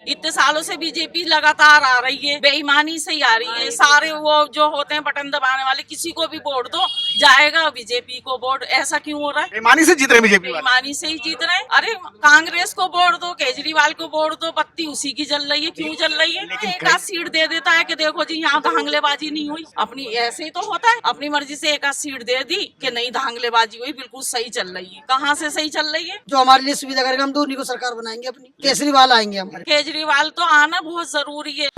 इतने सालों से बीजेपी लगातार आ रही है, बेईमानी से ही आ रही है। सारे वो जो होते हैं बटन दबाने वाले, किसी को भी वोट दो जाएगा बीजेपी को वोट। ऐसा क्यों हो रहा है? बेईमानी से जीत रहे बीजेपी वाले। बेईमानी से ही जीत रहे हैं। अरे कांग्रेस को वोट दो, केजरीवाल को वोट दो, बत्ती उसी की जल रही है। क्यों जल रही है? एक आध सीट दे देता है कि देखो जी यहाँ धांगलेबाजी नहीं हुई। अपनी ऐसे ही तो होता है, अपनी मर्जी से एक आध सीट दे दी कि नहीं धांगलेबाजी हुई, बिल्कुल सही चल रही है। कहाँ से सही चल रही है? जो हमारे लिए सुविधा करेगा हम तो उन्हीं को सरकार बनाएंगे अपनी। केजरीवाल आएंगे हमारे। केजरीवाल तो आना बहुत जरूरी है।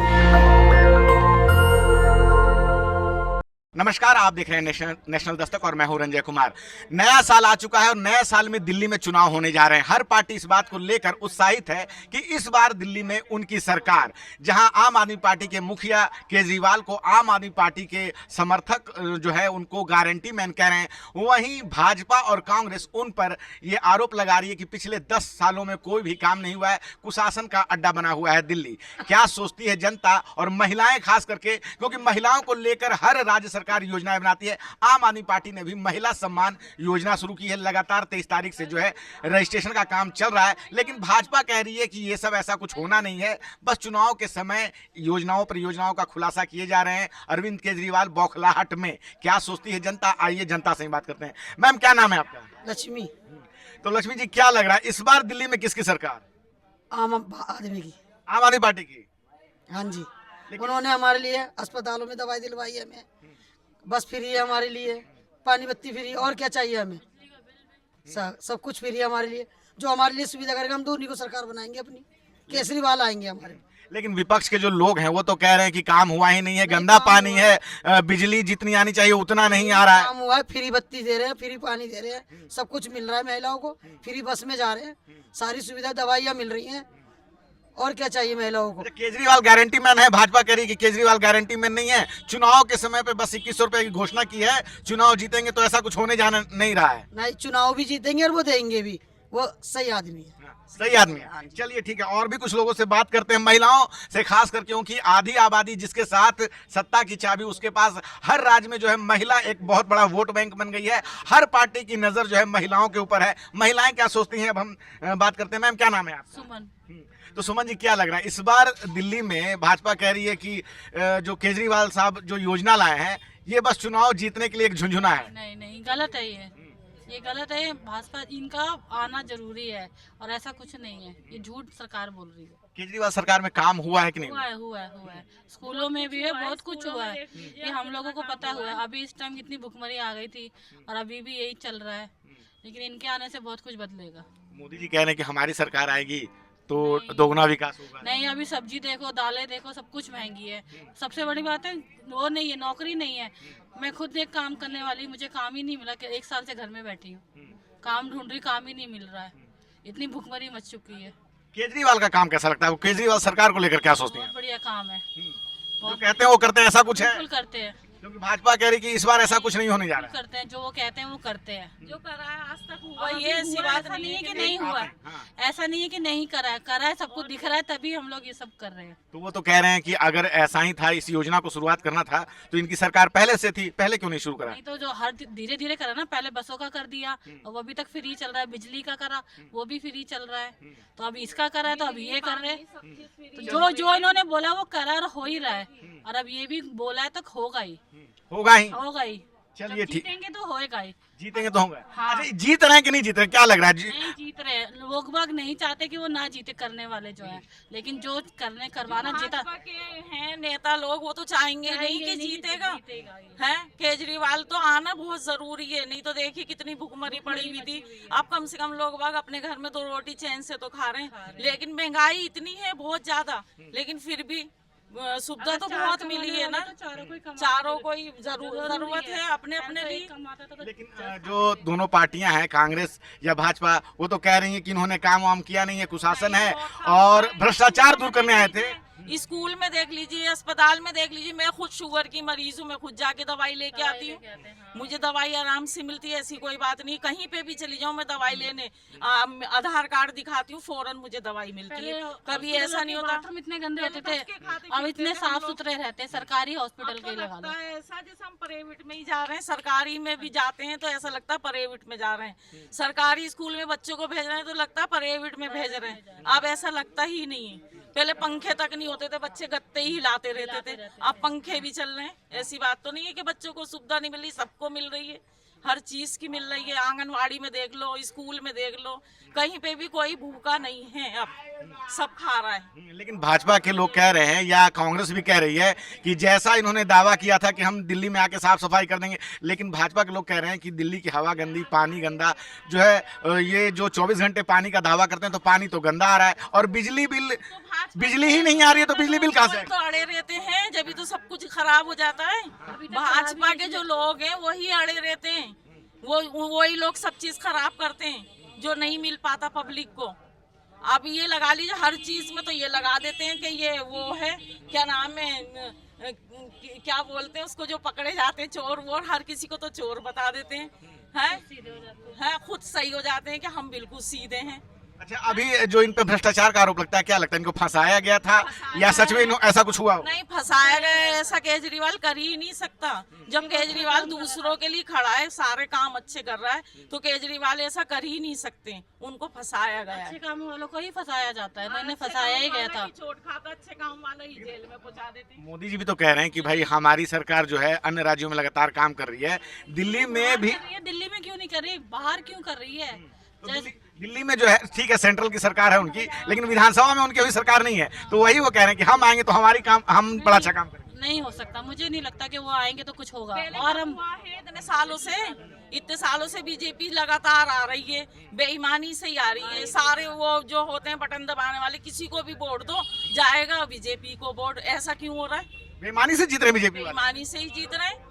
नमस्कार, आप देख रहे हैं नेशनल दस्तक और मैं हूं रंजय कुमार। नया साल आ चुका है और नए साल में दिल्ली में चुनाव होने जा रहे हैं। हर पार्टी इस बात को लेकर उत्साहित है कि इस बार दिल्ली में उनकी सरकार, जहां आम आदमी पार्टी के मुखिया केजरीवाल को आम आदमी पार्टी के समर्थक जो है उनको गारंटी मैन कह रहे हैं, वहीं भाजपा और कांग्रेस उन पर ये आरोप लगा रही है कि पिछले 10 सालों में कोई भी काम नहीं हुआ है, कुशासन का अड्डा बना हुआ है दिल्ली। क्या सोचती है जनता और महिलाएं खास करके, क्योंकि महिलाओं को लेकर हर राज्य सरकार योजनाएं बनाती है। आम आदमी पार्टी ने भी महिला सम्मान योजना शुरू की है। लगातार 23 तारीख से जो है रजिस्ट्रेशन का काम चल रहा है, लेकिन भाजपा कह रही है कि ये सब ऐसा कुछ होना नहीं है, बस चुनाव के समय योजनाओं परियोजनाओं का खुलासा किए जा रहे हैं। अरविंद केजरीवाल बौखलाहट में। क्या सोचती है जनता, आइए जनता से ही बात करते हैं। मैम, क्या नाम है आपका? लक्ष्मी। तो लक्ष्मी जी, क्या लग रहा है इस बार दिल्ली में किसकी सरकार? आम आदमी की। आम आदमी पार्टी की। हाँ जी, उन्होंने हमारे लिए अस्पतालों में दवाई दिलवाई है, हमें बस फ्री है हमारे लिए, पानी बत्ती फ्री, और क्या चाहिए हमें? सब कुछ फ्री है हमारे लिए। जो हमारे लिए सुविधा करेगा हम तो उन्हीं को सरकार बनाएंगे अपनी। केजरीवाल आएंगे हमारे। लेकिन विपक्ष के जो लोग हैं वो तो कह रहे हैं कि काम हुआ ही नहीं है, गंदा पानी है, बिजली जितनी आनी चाहिए उतना नहीं आ रहा है। काम हुआ है, फ्री बत्ती दे रहे हैं, फ्री पानी दे रहे हैं, सब कुछ मिल रहा है महिलाओं को। फ्री बस में जा रहे हैं, सारी सुविधा दवाइयाँ मिल रही हैं, और क्या चाहिए महिलाओं को? केजरीवाल गारंटी मैन है, भाजपा कह रही है कि केजरीवाल गारंटी मैन नहीं है। चुनाव के समय पे बस 2100 रुपए की घोषणा की है, चुनाव जीतेंगे तो ऐसा कुछ होने जाना नहीं रहा है। नहीं, चुनाव भी जीतेंगे और वो देंगे भी। वो सही आदमी है। सही आदमी है। चलिए ठीक है, और भी कुछ लोगों से बात करते हैं, महिलाओं से खास कर, क्योंकि आधी आबादी जिसके साथ सत्ता की चाबी उसके पास हर राज्य में जो है महिला एक बहुत बड़ा वोट बैंक बन गई है। हर पार्टी की नजर जो है महिलाओं के ऊपर है। महिलाएं क्या सोचती हैं, अब हम बात करते हैं। मैम, क्या नाम है आपका? सुमन। तो सुमन जी, क्या लग रहा है इस बार दिल्ली में भाजपा कह रही है कि जो केजरीवाल साहब जो योजना लाए हैं ये बस चुनाव जीतने के लिए एक झुंझुना है? नहीं नहीं, गलत है ये गलत है। भाजपा इनका आना जरूरी है और ऐसा कुछ नहीं है, ये झूठ सरकार बोल रही है। केजरीवाल सरकार में काम हुआ है कि नहीं? हुआ है। स्कूलों में भी है, बहुत कुछ हुआ है, ये हम लोगों को पता हुआ है। अभी इस टाइम कितनी भुखमरी आ गई थी और अभी भी यही चल रहा है, लेकिन इनके आने से बहुत कुछ बदलेगा। मोदी जी कह रहे हैं कि हमारी सरकार आएगी तो दोगुना विकास होगा। नहीं, अभी सब्जी देखो, दालें देखो, सब कुछ महंगी है। सबसे बड़ी बात है वो नहीं है, नौकरी नहीं है। मैं खुद एक काम करने वाली, मुझे काम ही नहीं मिला कि 1 साल से घर में बैठी हूँ, काम ढूंढ रही, काम ही नहीं मिल रहा है। इतनी भुखमरी मच चुकी है। केजरीवाल का काम कैसा लगता है? केजरीवाल सरकार को लेकर क्या सोचते हैं? बहुत बढ़िया काम है, जो कहते हैं वो करते हैं, ऐसा कुछ है? बिल्कुल करते हैं, क्योंकि भाजपा कह रही कि इस बार ऐसा कुछ नहीं होने जा रहा है। करते हैं, जो वो कहते हैं वो करते हैं। जो करा है आज तक हुआ, ये ऐसी बात नहीं है कि नहीं हुआ है, ऐसा नहीं है कि नहीं करा है, सब कुछ दिख रहा है, तभी हम लोग ये सब कर रहे हैं। तो वो तो कह रहे हैं कि अगर ऐसा ही था, इस योजना को शुरुआत करना था तो इनकी सरकार पहले से थी, पहले क्यों नहीं शुरू करा? नहीं तो जो हर धीरे धीरे करा ना, पहले बसों का कर दिया और वो अभी तक फ्री चल रहा है, बिजली का करा वो भी फ्री चल रहा है, तो अब इसका करा है तो अब ये कर रहे हैं। तो जो इन्होंने बोला वो करा और हो ही रहा है, और अब ये भी बोला है तो होगा ही। चलिए ठीक, जीतेंगे तो होएगा ही। जीतेंगे तो होगा। हाँ। अच्छा, जीत रहे हैं कि नहीं जीत रहे, क्या लग रहा है? नहीं जीत रहे, लोग बाग नहीं चाहते कि वो ना जीते, करने वाले जो है, लेकिन जो करवाना जीता भाजपा के हैं नेता लोग, वो तो चाहेंगे नहीं कि जीतेगा है। केजरीवाल तो आना बहुत जरूरी है, नहीं तो देखिए कितनी भुखमरी पड़ी हुई थी। अब कम से कम लोग बाग अपने घर में 2 रोटी चैन से तो खा रहे हैं, लेकिन महंगाई इतनी है बहुत ज्यादा, लेकिन फिर भी सुविधा तो बहुत मिली है ना। चारों को ही जरूरत है अपने अपने लिए। लेकिन जो दोनों पार्टियां हैं, कांग्रेस या भाजपा, वो तो कह रही हैं कि इन्होंने काम वाम किया नहीं है, कुशासन है और भ्रष्टाचार दूर करने आए थे। स्कूल में देख लीजिए, अस्पताल में देख लीजिए, मैं खुद शुगर की मरीज हूँ, मैं खुद जाके दवाई लेके आती हूँ, मुझे दवाई आराम से मिलती है, ऐसी कोई बात नहीं। कहीं पे भी चली जाऊँ मैं दवाई लेने, आधार कार्ड दिखाती हूँ, फौरन मुझे दवाई मिलती है। कभी ऐसा नहीं होता। बाथरूम इतने गंदे होते थे, अब इतने साफ सुथरे रहते हैं। सरकारी हॉस्पिटल के लगा लो। ऐसा जैसे हम प्राइवेट में ही जा रहे हैं, सरकारी में भी जाते हैं तो ऐसा लगता है प्राइवेट में जा रहे हैं। सरकारी स्कूल में बच्चों को भेज रहे हैं तो लगता है प्राइवेट में भेज रहे हैं। अब ऐसा लगता ही नहीं है। पहले पंखे तक नहीं होते थे, बच्चे गत्ते ही हिलाते रहते थे, अब पंखे भी चल रहे हैं। ऐसी बात तो नहीं है कि बच्चों को सुविधा नहीं मिल रही, सबको मिल रही है, हर चीज की मिल रही है। आंगनवाड़ी में देख लो, स्कूल में देख लो, कहीं पे भी कोई भूखा नहीं है, अब सब खा रहा है। लेकिन भाजपा के लोग कह रहे हैं या कांग्रेस भी कह रही है कि जैसा इन्होंने दावा किया था कि हम दिल्ली में आके साफ सफाई कर देंगे, लेकिन भाजपा के लोग कह रहे हैं कि दिल्ली की हवा गंदी, पानी गंदा जो है, ये जो 24 घंटे पानी का दावा करते हैं तो पानी तो गंदा आ रहा है, और बिजली ही नहीं आ रही है, तो बिजली बिल कहाँ से? तो अड़े रहते हैं, जब तो सब कुछ खराब हो जाता है। भाजपा के जो लोग हैं वही अड़े रहते हैं, वही लोग सब चीज खराब करते हैं जो नहीं मिल पाता पब्लिक को। अब ये लगा लीजिए, हर चीज में तो ये लगा देते हैं कि ये वो है, क्या नाम है, क्या बोलते हैं उसको, जो पकड़े जाते हैं चोर वोर, हर किसी को तो चोर बता देते हैं, खुद सही हो जाते हैं कि हम बिल्कुल सीधे हैं। अच्छा, अभी जो इन पे भ्रष्टाचार का आरोप लगता है, क्या लगता है इनको फंसाया गया था या सच में ऐसा कुछ हुआ? नहीं, फंसाया गया, ऐसा केजरीवाल कर ही नहीं सकता। जब केजरीवाल दूसरों के लिए खड़ा है, सारे काम अच्छे कर रहा है, तो केजरीवाल ऐसा कर ही नहीं सकते। उनको फंसाया गया है। अच्छे काम वालों को ही फंसाया जाता है, मैंने फंसाया ही गया था। चोट खाता अच्छे काम वाला ही जेल में पहुंचा देते हैं। मोदी जी भी तो कह रहे हैं कि भाई हमारी सरकार जो है अन्य राज्यों में लगातार काम कर रही है, दिल्ली में भी। दिल्ली में क्यों नहीं कर रही, बाहर क्यों कर रही है? दिल्ली में जो है ठीक है, सेंट्रल की सरकार है उनकी, लेकिन विधानसभा में उनकी अभी सरकार नहीं है, तो वही वो कह रहे हैं कि हम आएंगे तो हम बड़ा अच्छा काम करेंगे। नहीं हो सकता, मुझे नहीं लगता कि वो आएंगे तो कुछ होगा। और हम इतने सालों से बीजेपी लगातार आ रही है, बेईमानी से ही आ रही है। सारे वो जो होते हैं बटन दबाने वाले, किसी को भी वोट दो जाएगा बीजेपी को वोट। ऐसा क्यों हो रहा है? बेईमानी से जीत रहे बीजेपी, बेईमानी से ही जीत रहे हैं।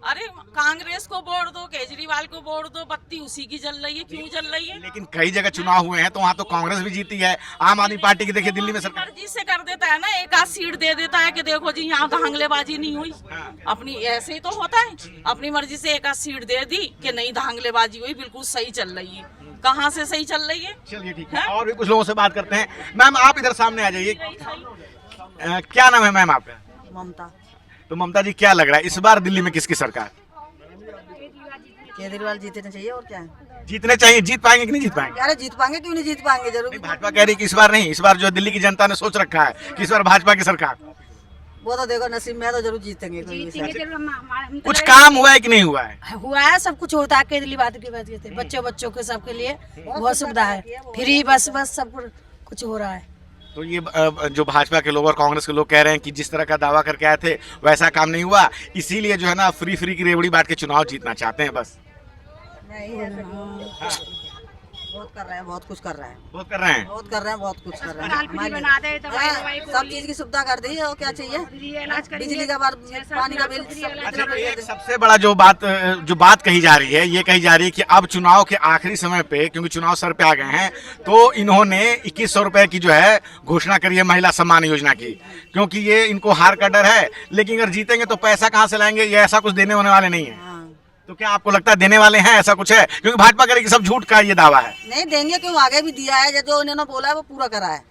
अरे कांग्रेस को वोट दो, केजरीवाल को वोट दो, बत्ती उसी की जल रही है, क्यों जल रही है? लेकिन कई जगह चुनाव हुए हैं तो वहाँ तो कांग्रेस भी जीती है, आम आदमी पार्टी की देखिए दिल्ली में सरकार मर्जी से कर देता है ना, एक आध सीट दे देता है कि देखो जी यहाँ धांगलेबाजी नहीं हुई। अपनी ऐसे ही तो होता है, अपनी मर्जी से एक आध सीट दे दी कि नहीं धांगलेबाजी हुई, बिल्कुल सही चल रही है। कहाँ से सही चल रही है? चलिए ठीक है, और भी कुछ लोगों से बात करते हैं। मैम आप इधर सामने आ जाइए। क्या नाम है मैम आपका? ममता। तो ममता जी, क्या लग रहा है इस बार दिल्ली में किसकी सरकार? केजरीवाल जीतने चाहिए, और क्या है? जीतने चाहिए। जीत पाएंगे कि नहीं जीत पाएंगे? अरे जीत पाएंगे, क्यों नहीं जीत पाएंगे, जरूर। भाजपा कह रही कि इस बार नहीं, इस बार जो दिल्ली की जनता ने सोच रखा है कि इस बार भाजपा की सरकार। वो तो देखो नसीब में है, तो जरूर जीतेंगे। कुछ काम हुआ है कि नहीं हुआ है? हुआ है, सब कुछ होता है केजरीवाल की वजह से। बच्चों के सबके लिए बहुत सुविधा है, फ्री बस सब कुछ हो रहा है। तो ये जो भाजपा के लोग और कांग्रेस के लोग कह रहे हैं कि जिस तरह का दावा करके आए थे वैसा काम नहीं हुआ, इसीलिए जो है ना फ्री की रेवड़ी बांट के चुनाव जीतना चाहते हैं बस। बहुत कर रहे हैं, बहुत कुछ कर रहे हैं, बहुत कर रहे हैं, बहुत कर रहे हैं, बहुत कुछ कर रहे हैं। सब चीज की सुविधा कर दी है, और क्या चाहिए? बिजली का पानी का बिल। अच्छा, एक सबसे बड़ा जो बात कही जा रही है, ये कही जा रही है कि अब चुनाव के आखिरी समय पे, क्योंकि चुनाव सर पे आ गए हैं, तो इन्होंने 2100 रुपए की जो है घोषणा करी है महिला सम्मान योजना की, क्योंकि ये इनको हार का डर है। लेकिन अगर जीतेंगे तो पैसा कहाँ से लाएंगे? ये ऐसा कुछ देने होने वाले नहीं है। तो क्या आपको लगता है देने वाले हैं, ऐसा कुछ है? क्योंकि भाजपा कह रही कि सब झूठ का ये दावा है। नहीं देंगे, क्यों? आगे भी दिया है, जो उन्होंने बोला है वो पूरा करा है,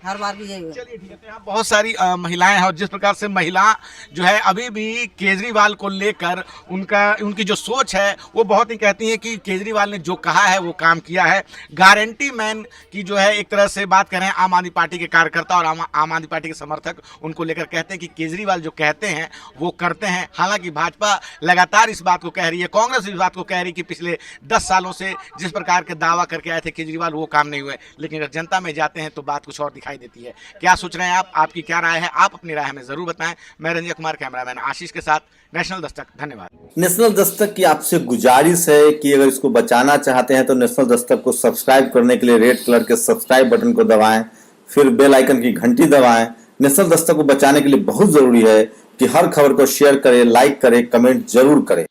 हर बार भी यही है। चलिए ठीक है, तो यहाँ बहुत सारी महिलाएं हैं, और जिस प्रकार से महिला जो है अभी भी केजरीवाल को लेकर उनकी जो सोच है वो बहुत ही कहती है कि केजरीवाल ने जो कहा है वो काम किया है। गारंटी मैन की जो है एक तरह से बात कर रहे हैं आम आदमी पार्टी के कार्यकर्ता और आम आदमी पार्टी के समर्थक, उनको लेकर कहते हैं कि केजरीवाल जो कहते हैं वो करते हैं। हालांकि भाजपा लगातार इस बात को कह रही है, कांग्रेस इस बात को कह रही है कि पिछले 10 सालों से जिस प्रकार के दावा करके आए थे केजरीवाल वो काम नहीं हुए। लेकिन अगर जनता में जाते हैं तो बात कुछ और दिखाई देती है। क्या सोच रहे हैं आप? आपकी क्या राय है? आप अपनी राय हमें जरूर बताएं। मैं रंजय कुमार, कैमरामैन आशीष के साथ, नेशनल दस्तक। धन्यवाद। नेशनल दस्तक की आपसे गुजारिश है कि अगर इसको बचाना चाहते हैं तो नेशनल दस्तक को सब्सक्राइब करने के लिए रेड कलर के सब्सक्राइब बटन को दबाएं, फिर बेल आइकन की घंटी दबाएं। नेशनल दस्तक को बचाने के लिए बहुत जरूरी है कि हर खबर को शेयर करें, लाइक करें, कमेंट जरूर करें।